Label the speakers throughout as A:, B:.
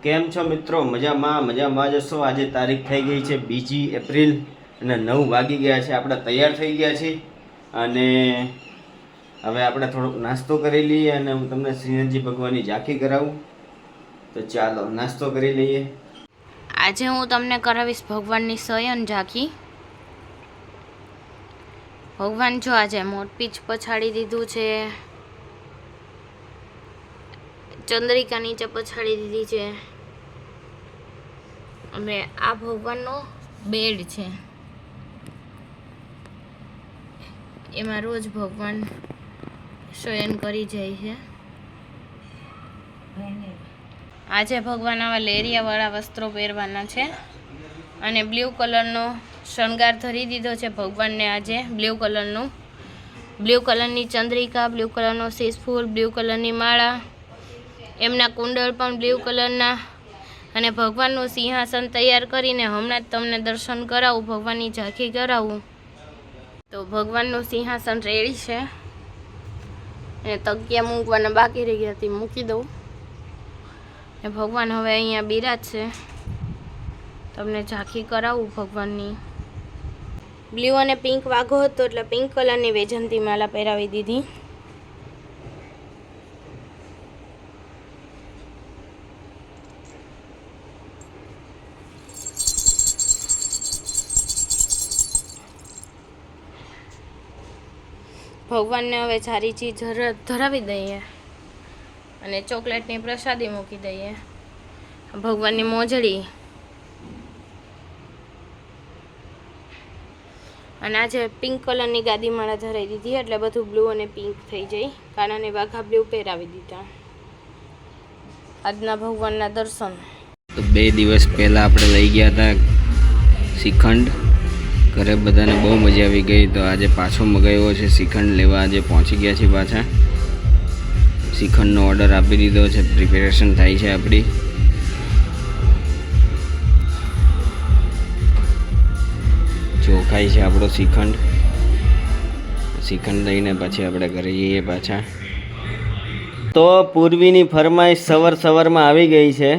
A: કેમ છો મિત્રો? મજામાં જશો? આજે તારીખ થઈ ગઈ છે 2 એપ્રિલ અને 9 વાગી ગયા છે. આપણે તૈયાર થઈ ગયા છીએ અને હવે આપણે થોડોક નાસ્તો કરી લઈએ અને હું તમને શ્રીનાથજી ભગવાનની ઝાંખી કરાવું. તો ચાલો નાસ્તો કરી લઈએ.
B: આજે હું તમને કરાવીશ ભગવાનની શયન ઝાંખી. ભગવાન જો આજે મોટપીચ પછાડી દીધું છે, ચંદ્રિકા નીચે પછાડી દીધી છે અને આ ભગવાનનો બેડ છે. એમાં રોજ ભગવાન શયન કરી જાય છે. આજે ભગવાન આવા લેરિયાવાળા વસ્ત્રો પહેરવાના છે અને બ્લુ કલરનો શણગાર ધરી દીધો છે ભગવાનને. આજે બ્લુ કલરની ચંદ્રિકા, બ્લુ કલરનો શીશફૂલ, બ્લુ કલરની માળા, એમના કુંડળ પણ બ્લુ કલરના અને ભગવાનનું સિંહાસન તૈયાર કરીને હમણાં જ તમને દર્શન કરાવું, ભગવાનની ઝાંખી કરાવું. તો ભગવાનનું સિંહાસન રેડી છે અને તકિયા મૂકવાના બાકી રહી ગયા હતી, મૂકી દઉં. ને ભગવાન હવે અહીંયા બિરાજશે. તમને ઝાંખી કરાવું ભગવાનની. બ્લુ અને પિંક વાઘો હતો એટલે પિંક કલરની વૈજયંતી માલા પહેરાવી દીધી. ભગવાનને હવે સારી ચીજ ધરાવી દઈએ અને ચોકલેટની પ્રસાદી મૂકી દઈએ. ભગવાનની મોજડી. અને આજે પિંક કલરની ગાદી માળા ધરાઈ દીધી એટલે બધું બ્લુ અને પિંક થઈ જાય. કાનાને વાઘા બ્લુ પહેરાવી દીધા. આજના ભગવાનના દર્શન.
A: તો 2 દિવસ પહેલાં આપણે લઈ ગયા હતા શ્રીખંડ. ઘરે બધાને બહુ મજા આવી ગઈ. તો આજે પાછો મગાવ્યો છે શ્રીખંડ લેવા. આજે પહોંચી ગયા છીએ પાછા. શ્રીખંડનો ઓર્ડર આપી દીધો છે, પ્રિપેરેશન થાય છે આપણી. ચોખાઈ છે આપણો શ્રીખંડ લઈને પછી આપણે ઘરે જઈએ પાછા. તો પૂર્વીની ફરમાઈશ સવારમાં આવી ગઈ છે.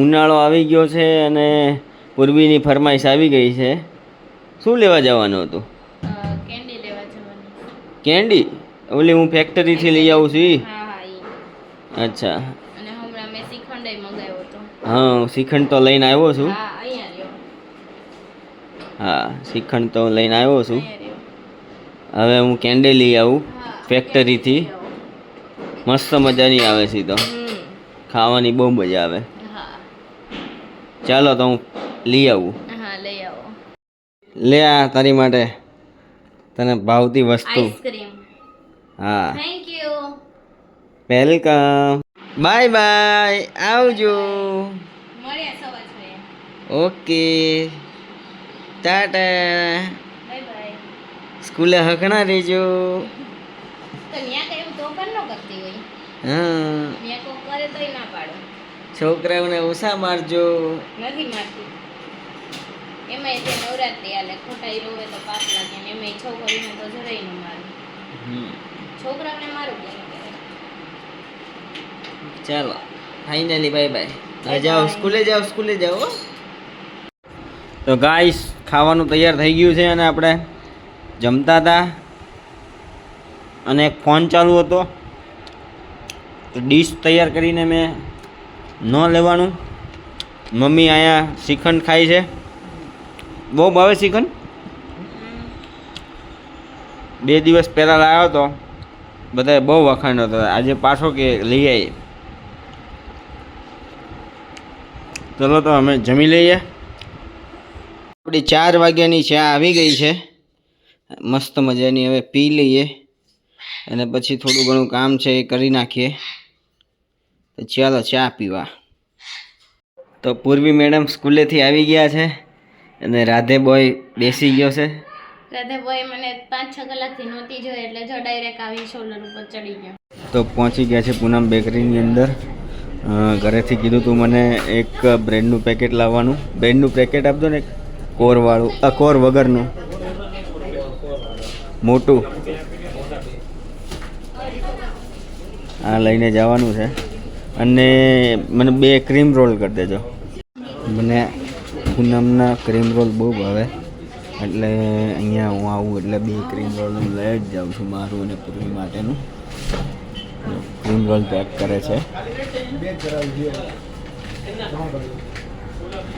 A: ઉનાળો આવી ગયો છે અને પૂર્વીની ફરમાઈશ આવી ગઈ છે. શું લેવા જવાનું હતું?
B: કેન્ડી લેવા જવાની.
A: કેન્ડી? ઓલી હું ફેક્ટરીથી લઈ આવું છું. અચ્છા.
B: અને હમણાં મેં શ્રીખંડ મંગાવ્યો હતો.
A: હા, શ્રીખંડ તો લઈને આવ્યો છું.
B: હા, અહીંયા લ્યો.
A: હા, શ્રીખંડ તો લઈને આવ્યો છું. હવે હું કેન્ડી લઈ આવું ફેક્ટરીથી. મસ્ત મજાની આવે છે. તો ખાવાની બહુ મજા આવે. ચાલો તો હું લઈ આવું.
B: હા, લઈ આવો.
A: લે આ તારી માટે તને ભાવતી વસ્તુ.
B: આઈસ્ક્રીમ.
A: હા,
B: thank you.
A: Welcome. Bye bye. આવજો.
B: મળ્યા સવારે.
A: Okay, tata.
B: Bye bye.
A: સ્કૂલે હકણા રહેજો.
B: તો ન્યા કઈ તો પણ ન કરતી હોય.
A: હા,
B: ન્યા કોક કરે તોય ના પાડો.
A: છોકરાઓને ઓછા મારજો.
B: નથી મારતી. એમાંય તે નવરાત્રી આલે ખોટાઈ રોવે તો પાપ લાગે ને એમાંય છોકરીને તો જરાય ન મારે. છોકરાઓને મારું કે
A: ચાલો ફાઇનલી બાય બાય. હવે જાઓ સ્કૂલે જાઓ. તો ગાઈસ, ખાવાનું તૈયાર થઈ ગયું છે અને આપણે જમતા હતા અને એક ફોન ચાલુ હતો. તો ડીશ તૈયાર કરીને મેં ન લેવાનું. મમ્મી અહીંયા શ્રીખંડ ખાય છે. બહુ ભાવે શ્રીખંડ. 2 દિવસ પહેલાં લાવ્યો હતો, બધાએ બહુ વખાણ્યો હતો. આજે પાછો કે લઈ આવીએ. ચલો તો અમે જમી લઈએ. આપણી 4 વાગ્યાની ચા આવી ગઈ છે મસ્ત મજાની. હવે પી લઈએ અને પછી થોડું ઘણું કામ છે એ કરી નાખીએ. તો ચાલો ચા પીવા. તો પૂર્વી મેડમ સ્કૂલેથી આવી ગયા છે અને રાધે બોય બેસી ગયો છે.
B: રાધે બોય મને 5-6 કલાકથી નહોતી જોઈ એટલે જો ડાયરેક્ટ આવી શોલર ઉપર ચડી ગયો.
A: તો પહોંચી ગયા છે પૂનમ બેકરીની અંદર. ઘરેથી કીધું તું મને એક બ્રેડનું પેકેટ લાવવાનું. બ્રેડનું પેકેટ આપજો ને, કોરવાળું. કોર વગરનું મોટું. આ લઈને જવાનું છે અને મને 2 ક્રીમ રોલ કરી દેજો. મને પૂનમના ક્રીમ રોલ બહુ ભાવે એટલે અહીંયા હું આવું એટલે 2 ક્રીમ રોલ હું લઈ જ જાઉં છું મારું અને પૂર્વી માટેનું. ક્રીમ રોલ પેક કરે છે.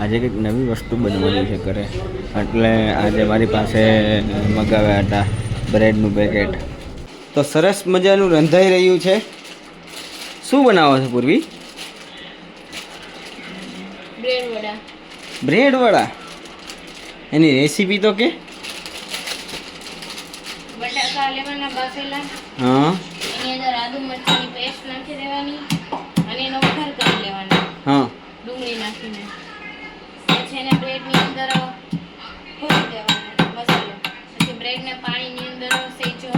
A: આજે કંઈક નવી વસ્તુ બનવાની છે ઘરે એટલે આજે મારી પાસે મગાવ્યા હતા બ્રેડનું પેકેટ. તો સરસ મજાનું રંધાઈ રહ્યું છે. શું બનાવો છો પૂર્વી?
B: બ્રેડ વડા.
A: બ્રેડ વડા? એની રેસીપી તો કે?
B: બટાકા લેવાના બાફેલા,
A: હા,
B: એની અંદર આદુ મરચાંની પેસ્ટ નાખી દેવાની અને એનો વઘાર કરી લેવાનો
A: હા,
B: ડુંગળી નાખીને. પછી એને બ્રેડની અંદર ભરી દેવાનો મસાલો. પછી બ્રેડને પાણીની અંદર સેજો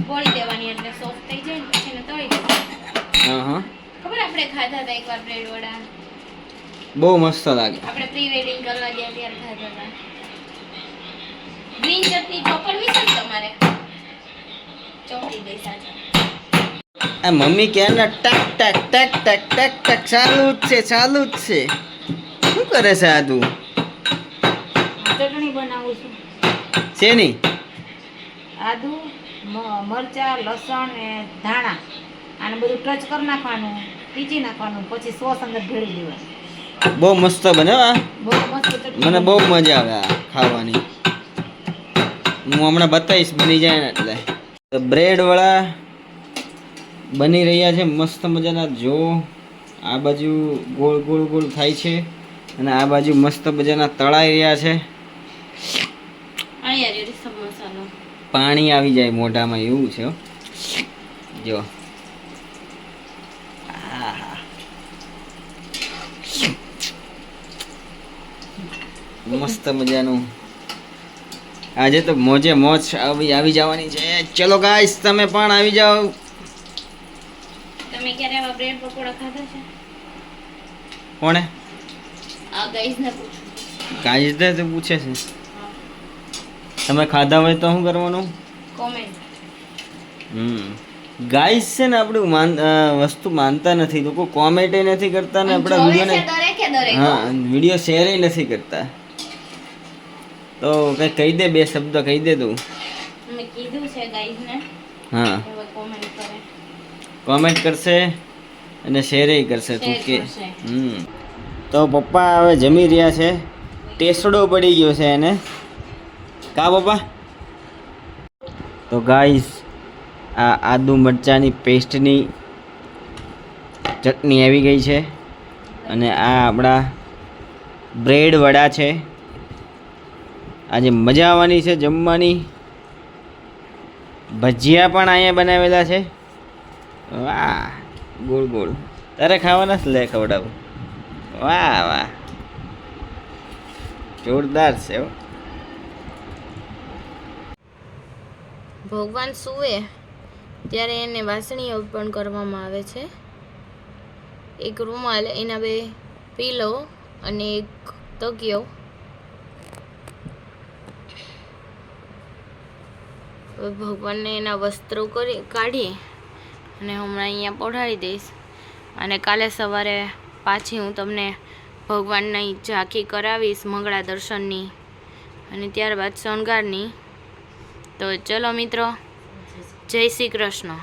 B: બોળી દેવાની એટલે સોફ્ટ થઈ જાય ને પછી એને તળી દેવાની.
A: હા, હા.
B: ખબર આપણે ખાધા હતા એકવાર બ્રેડ વડા?
A: બહુ મસ્ત લાગે.
B: આપણે પ્રી વેડિંગ કરવા ગયા ત્યારે ખાધા હતા. ગ્રીન ચટણી ચોપડવી છે ને તમારે? ચોપડી ગઈ સાચા.
A: આ મમ્મી ક્યારના ટક ટક ટક ટક ટક ટક ચાલુ જ છે, ચાલુ જ છે. શું કરે છે આ તું?
C: ચટણી બનાવું છું.
A: શેની?
C: આદુ, મરચા, લસણ ને ધાણા આને બધું ટચ કરી નાખવાનું, પીચી નાખવાનું, પછી સોસ અંદર ભેળી દેવાનું.
A: બહુ મસ્ત બને હો આ.
C: બહુ મસ્ત ચટણી.
A: મને બહુ મજા આવે આ ખાવાની. હું હમણાં બતાવીશ બની જાય ને એટલે. તો બ્રેડ વડા બની રહ્યા છે મસ્ત મજાના. જો આ બાજુ ગોળ ગોળ ગોળ થાય છે અને આ બાજુ મસ્ત મજાના તળાઈ રહ્યા છે.
B: અહીંયા રેડી સબ મસાલો.
A: પાણી આવી જાય મોઢામાં એવું છે હો. જો આહા. મસ્ત મજાનું. આજે તો મોજે મોજ આવી જવાની છે. ચલો ગાઈસ તમે પણ આવી જાઓ.
B: તમે ક્યારે આવા બ્રેડ પકોડા ખાધા છે?
A: કોણે?
B: આ ગાઈઝને પૂછો.
A: ગાઈસ દે તો પૂછે છે. તમે ખાધા હોય તો શું કરવાનું?
B: કોમેન્ટ.
A: ગાઈસ છે ને આપણે વસ્તુ માનતા નથી લોકો, કોમેન્ટ નથી કરતા ને આપણા
B: જોવે છે
A: વિડીયોને
B: દરેકે દરેક.
A: હા વિડીયો શેર નથી કરતા. તો કઈ કહી દે, 2 શબ્દ કહી દે તું.
B: મેં કીધું છે ગાઈઝને.
A: હા,
B: હવે કોમેન્ટ કરે.
A: કોમેન્ટ કરશે અને શેર કરશે તું
B: શેર
A: કે.
B: કરશે.
A: તો પપ્પા હવે જમી રહ્યા છે. ટેસડો પડી ગયો છે એને. કા પપ્પા? તો ગાઈસ આ આદુ મરચાંની પેસ્ટની ચટણી આવી ગઈ છે અને આ આપણા બ્રેડ વડા છે. આજે મજા આવવાની છે જમવાની. ભજીયા પણ અહીંયા બનાવેલા છે. વાહ, ગોળ ગોળ. તારે ખાવાના જ લે ખવડાવું. વાહ વાહ, જોરદાર છે હો.
B: ભગવાન સૂવે ત્યારે એને વાસણી અર્પણ કરવામાં આવે છે. એક રૂમાલ, એના 2 પીલો અને એક તકિયો. હવે ભગવાનને એના વસ્ત્રો કાઢી અને હમણાં અહીંયા પહોંચાડી દઈશ અને કાલે સવારે પાછી હું તમને ભગવાનની ઝાંખી કરાવીશ મંગળા દર્શનની અને ત્યારબાદ શણગારની. તો ચલો મિત્રો, જય શ્રી કૃષ્ણ.